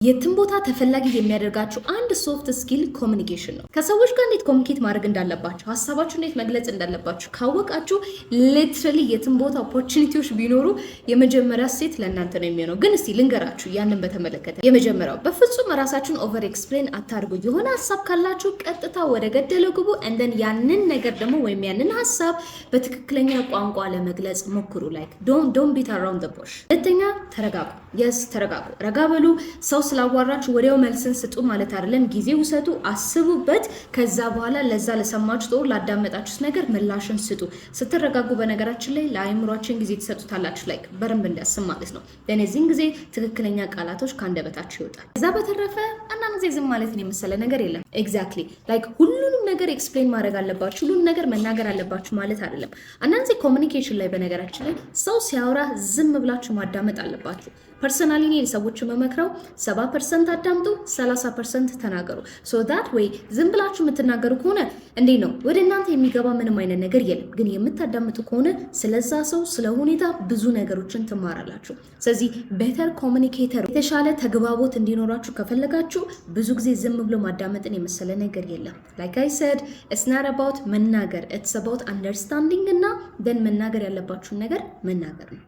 የትም ቦታ ተፈላጊ የሚያደርጋችሁ አንድ ሶፍት ስኪል ኮሚኒኬሽን ነው። ከሰዎች ጋር እንዴት ኮሚኒኬት ማድረግ እንዳለባችሁ፣ ሀሳባችሁ እንዴት መግለጽ እንዳለባችሁ ካወቃችሁ ሊትራሊ የትም ቦታ ኦፖርቹኒቲዎች ቢኖሩ የመጀመሪያ ሴት ለእናንተ ነው የሚሆነው። ግን እስቲ ልንገራችሁ ያንን በተመለከተ የመጀመሪያው በፍጹም ራሳችሁን ኦቨር ኤክስፕሌን አታርጉ። የሆነ ሀሳብ ካላችሁ ቀጥታ ወደ ገደለው ግቡ። እንደን ያንን ነገር ደግሞ ወይም ያንን ሀሳብ በትክክለኛ ቋንቋ ለመግለጽ ሞክሩ። ላይክ ዶንት ቢት አራውንድ ዘ ቡሽ። ሁለተኛ ተረጋጉ። ተረጋጉ፣ ረጋ በሉ። ሰው ስላዋራችሁ ወዲያው መልስን ስጡ ማለት አይደለም። ጊዜ ውሰዱ፣ አስቡበት። ከዛ በኋላ ለዛ ለሰማችሁ ጦር ላዳመጣችሁት ነገር ምላሽን ስጡ። ስትረጋጉ በነገራችን ላይ ለአይምሯችን ጊዜ ትሰጡታላችሁ፣ ላይክ በደንብ እንዲያስብ ማለት ነው። ለነዚህን ጊዜ ትክክለኛ ቃላቶች ከአንደበታችሁ ይወጣል። ከዛ በተረፈ አንዳንድ ጊዜ ዝም ማለት ነው የመሰለ ነገር የለም። ኤግዛክትሊ ላይክ ሁሉንም ነገር ኤክስፕሌን ማድረግ አለባችሁ፣ ሁሉንም ነገር መናገር አለባችሁ ማለት አይደለም። አንዳንድ ጊዜ ኮሚኒኬሽን ላይ በነገራችን ላይ ሰው ሲያወራ ዝም ብላችሁ ማዳመጥ አለባችሁ። ፐርሰናሊ እኔ ሰዎችን መመክረው 70% አዳምጡ፣ 30% ተናገሩ። ሶ ዳት ወይ ዝም ብላችሁ የምትናገሩ ከሆነ እንዴ ነው ወደ እናንተ የሚገባ ምንም አይነት ነገር የለም። ግን የምታዳምጡ ከሆነ ስለዛ ሰው ስለ ሁኔታ ብዙ ነገሮችን ትማራላችሁ። ስለዚህ ቤተር ኮሚኒኬተር፣ የተሻለ ተግባቦት እንዲኖራችሁ ከፈለጋችሁ ብዙ ጊዜ ዝም ብሎ ማዳመጥን የመሰለ ነገር የለም። ላይክ አይ ሰድ ኢትስ ናት አባውት መናገር፣ ኢትስ አባውት አንደርስታንዲንግ እና ደን መናገር ያለባችሁን ነገር መናገር ነው።